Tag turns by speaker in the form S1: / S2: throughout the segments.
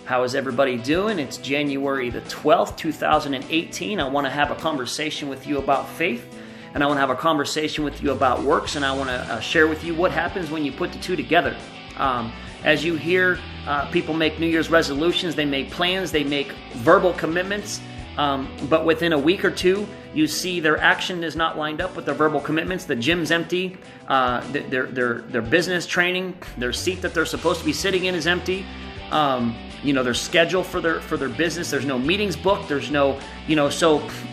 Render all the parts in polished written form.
S1: How is everybody doing? It's January the 12th, 2018. I want to have a conversation with you about faith, and I want to have a conversation with you about works, and I want to share with you what happens when you put the two together. As you hear, people make New Year's resolutions, they make plans, they make verbal commitments, but within a week or two, you see their action is not lined up with their verbal commitments. The gym's empty, their business training, their seat that they're supposed to be sitting in is empty. Their schedule for their business, there's no meetings booked, there's no,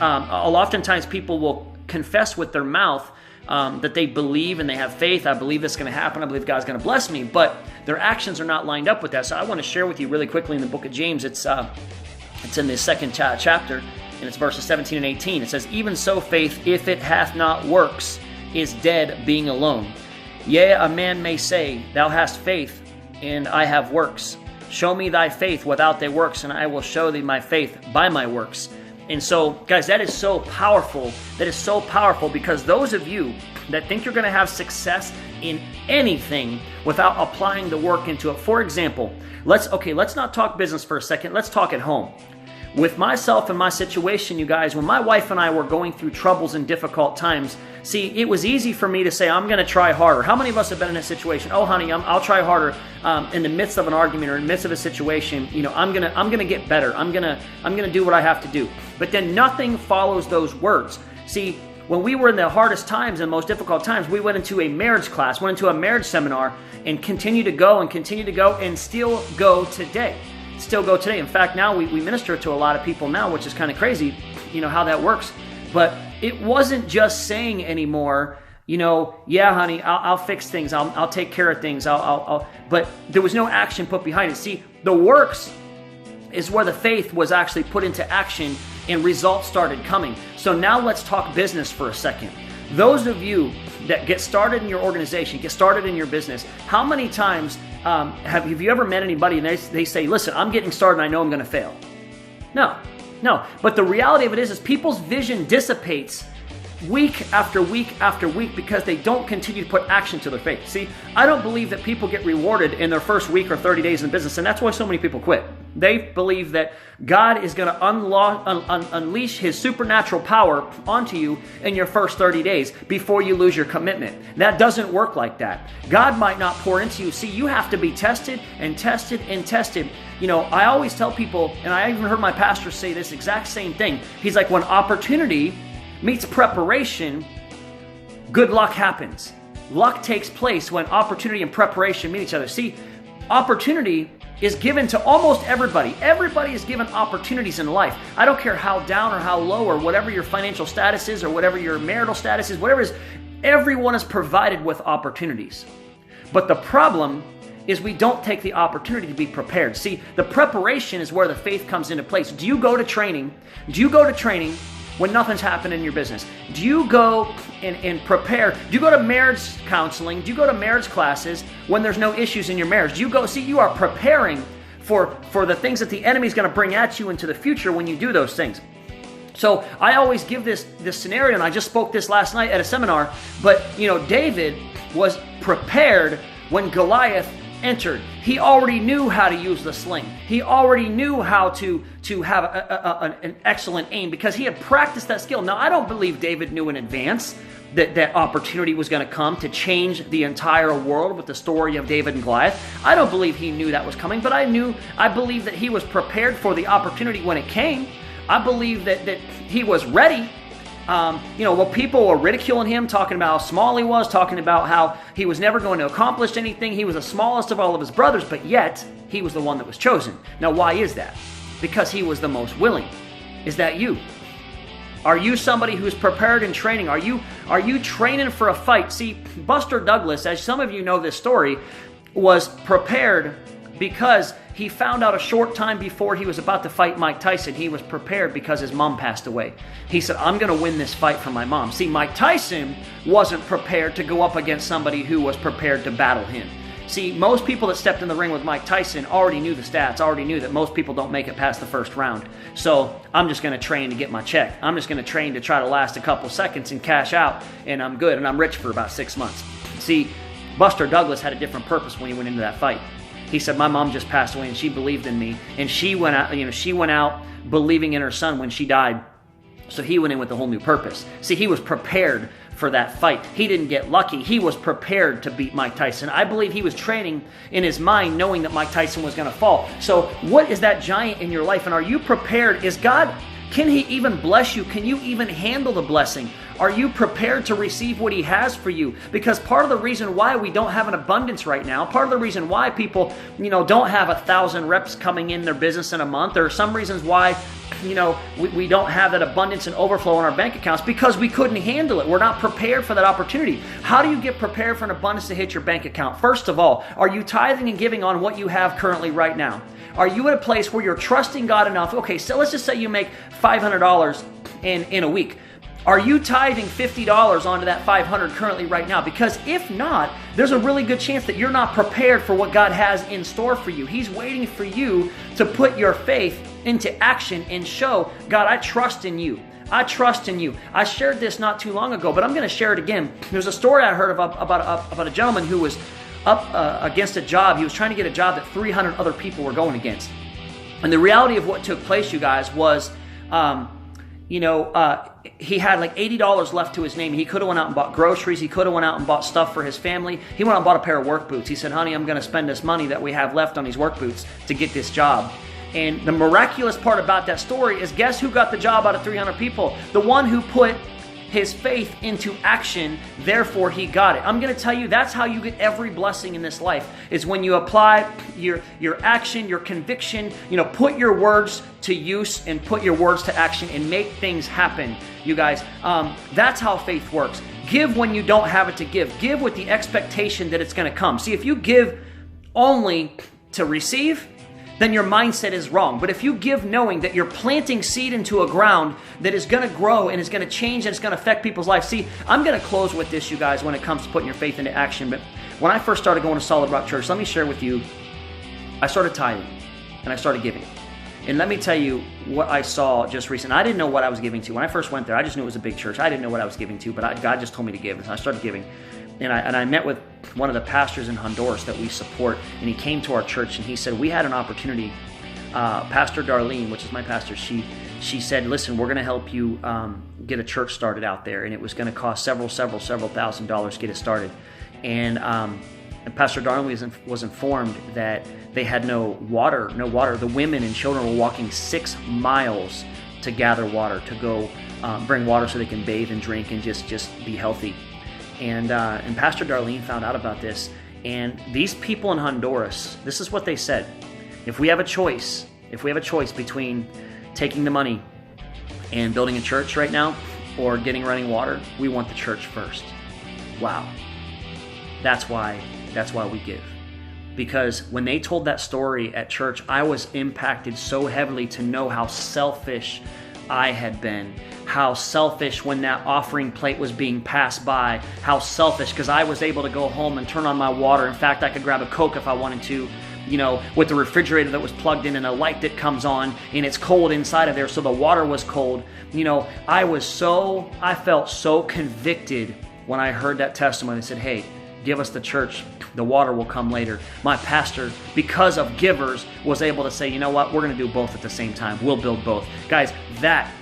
S1: oftentimes people will confess with their mouth that they believe and they have faith. I believe this is going to happen. I believe God's going to bless me, but their actions are not lined up with that. So I want to share with you really quickly in the book of James. It's in the second chapter, and it's verses 17 and 18. It says, "Even so faith, if it hath not works, is dead being alone. Yea, a man may say, Thou hast faith, and I have works. Show me thy faith without thy works, and I will show thee my faith by my works." And so, guys, that is so powerful. That is so powerful because those of you that think you're going to have success in anything without applying the work into it. For example, let's not talk business for a second. Let's talk at home. With myself and my situation, you guys, when my wife and I were going through troubles and difficult times, see, it was easy for me to say, I'm going to try harder. How many of us have been in a situation? Oh, honey, I'll try harder in the midst of an argument or in the midst of a situation. I'm gonna get better. I'm gonna do what I have to do. But then nothing follows those words. See, when we were in the hardest times and most difficult times, we went into a marriage class, went into a marriage seminar, and continue to go and still go today. In fact, now we minister to a lot of people now, which is kind of crazy, how that works. But it wasn't just saying anymore, yeah, honey, I'll fix things. I'll take care of things. But there was no action put behind it. See, the works is where the faith was actually put into action and results started coming. So now let's talk business for a second. Those of you that get started in your organization, get started in your business, how many times have you ever met anybody and they say, listen, I'm getting started and I know I'm going to fail? No. But the reality of it is people's vision dissipates week after week after week because they don't continue to put action to their faith. See, I don't believe that people get rewarded in their first week or 30 days in business, and that's why so many people quit. They believe that God is going to unleash His supernatural power onto you in your first 30 days before you lose your commitment. That doesn't work like that. God might not pour into you. See, you have to be tested and tested and tested. I always tell people, and I even heard my pastor say this exact same thing. He's like, when opportunity meets preparation, good luck happens. Luck takes place when opportunity and preparation meet each other. See, opportunity is given to almost everybody. Everybody is given opportunities in life. I don't care how down or how low or whatever your financial status is or whatever your marital status is, whatever it is, everyone is provided with opportunities. But the problem is we don't take the opportunity to be prepared. See, the preparation is where the faith comes into place. Do you go to training? When nothing's happened in your business? Do you go and prepare? Do you go to marriage counseling? Do you go to marriage classes when there's no issues in your marriage? Do you go, see, you are preparing for the things that the enemy's going to bring at you into the future when you do those things. So I always give this scenario, and I just spoke this last night at a seminar, but David was prepared when Goliath entered. He already knew how to use the sling. He already knew how to have an excellent aim because he had practiced that skill. Now, I don't believe David knew in advance that opportunity was going to come to change the entire world with the story of David and Goliath. I don't believe he knew that was coming, but I believe that he was prepared for the opportunity when it came. I believe that he was ready. People were ridiculing him, talking about how small he was, talking about how he was never going to accomplish anything. He was the smallest of all of his brothers, but yet he was the one that was chosen. Now, why is that? Because he was the most willing. Is that you? Are you somebody who's prepared in training? Are you training for a fight? See, Buster Douglas, as some of you know this story, was prepared because he found out a short time before he was about to fight Mike Tyson. He was prepared because his mom passed away. He said, I'm going to win this fight for my mom. See, Mike Tyson wasn't prepared to go up against somebody who was prepared to battle him. See, most people that stepped in the ring with Mike Tyson already knew the stats, already knew that most people don't make it past the first round. So I'm just going to train to get my check. I'm just going to train to try to last a couple seconds and cash out, and I'm good, and I'm rich for about 6 months. See, Buster Douglas had a different purpose when he went into that fight. He said, my mom just passed away and she believed in me. And she went out believing in her son when she died. So he went in with a whole new purpose. See, he was prepared for that fight. He didn't get lucky. He was prepared to beat Mike Tyson. I believe he was training in his mind knowing that Mike Tyson was going to fall. So what is that giant in your life? And are you prepared? Can he even bless you? Can you even handle the blessing? Are you prepared to receive what he has for you? Because part of the reason why we don't have an abundance right now, part of the reason why people, don't have 1,000 reps coming in their business in a month, or some reasons why, we don't have that abundance and overflow in our bank accounts, because we couldn't handle it. We're not prepared for that opportunity. How do you get prepared for an abundance to hit your bank account? First of all, are you tithing and giving on what you have currently right now? Are you at a place where you're trusting God enough? Okay, so let's just say you make $500 in a week. Are you tithing $50 onto that $500 currently right now? Because if not, there's a really good chance that you're not prepared for what God has in store for you. He's waiting for you to put your faith into action and show, God, I trust in you. I trust in you. I shared this not too long ago, but I'm going to share it again. There's a story I heard about a gentleman who was up against a job. He was trying to get a job that 300 other people were going against. And the reality of what took place, you guys, was, he had like $80 left to his name. He could have went out and bought groceries. He could have went out and bought stuff for his family. He went out and bought a pair of work boots. He said, honey, I'm going to spend this money that we have left on these work boots to get this job. And the miraculous part about that story is, guess who got the job out of 300 people? The one who put his faith into action, therefore he got it. I'm going to tell you, that's how you get every blessing in this life, is when you apply your action, your conviction, put your words to use and put your words to action and make things happen, you guys. That's how faith works. Give when you don't have it to give. Give with the expectation that it's going to come. See, if you give only to receive, then your mindset is wrong. But if you give knowing that you're planting seed into a ground that is going to grow and is going to change and it's going to affect people's lives. See, I'm going to close with this, you guys, when it comes to putting your faith into action. But when I first started going to Solid Rock Church, let me share with you, I started tithing and I started giving. And let me tell you what I saw just recently. I didn't know what I was giving to. When I first went there, I just knew it was a big church. I didn't know what I was giving to, but God just told me to give. And so I started giving. And I met with one of the pastors in Honduras that we support, and he came to our church and he said, we had an opportunity. Pastor Darlene, which is my pastor, she said, listen, we're going to help you get a church started out there, and it was going to cost several $1,000s to get it started. And Pastor Darlene was informed that they had no water. The women and children were walking 6 miles to gather water, to go bring water so they can bathe and drink and just be healthy. And Pastor Darlene found out about this, and these people in Honduras, this is what they said: if we have a choice between taking the money and building a church right now or getting running water, we want the church first. Wow. That's why we give. Because when they told that story at church, I was impacted so heavily to know how selfish I had been, how selfish when that offering plate was being passed by, how selfish, because I was able to go home and turn on my water. In fact, I could grab a Coke if I wanted to, with the refrigerator that was plugged in and a light that comes on, and it's cold inside of there, so the water was cold. I felt so convicted when I heard that testimony. I said, hey, give us the church. The water will come later. My pastor, because of givers, was able to say, you know what, we're going to do both at the same time. We'll build both. Guys, that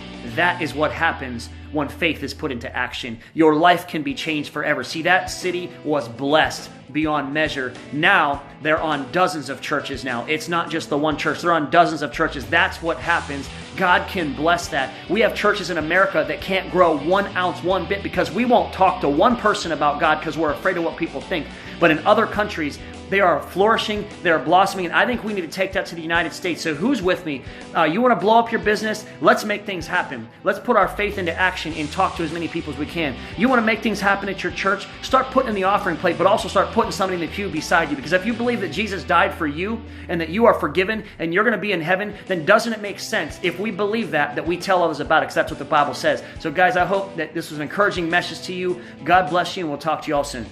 S1: is what happens when faith is put into action. Your life can be changed forever. See, that city was blessed beyond measure. Now they're on dozens of churches now. It's not just the one church. They're on dozens of churches. That's what happens. God can bless that. We have churches in America that can't grow 1 ounce, 1 bit, because we won't talk to one person about God because we're afraid of what people think. But in other countries, they are flourishing, they're blossoming, and I think we need to take that to the United States. So who's with me? You want to blow up your business? Let's make things happen. Let's put our faith into action and talk to as many people as we can. You want to make things happen at your church? Start putting in the offering plate, but also start putting somebody in the pew beside you. Because if you believe that Jesus died for you and that you are forgiven and you're going to be in heaven, then doesn't it make sense, if we believe that we tell others about it, because that's what the Bible says. So guys, I hope that this was an encouraging message to you. God bless you, and we'll talk to you all soon.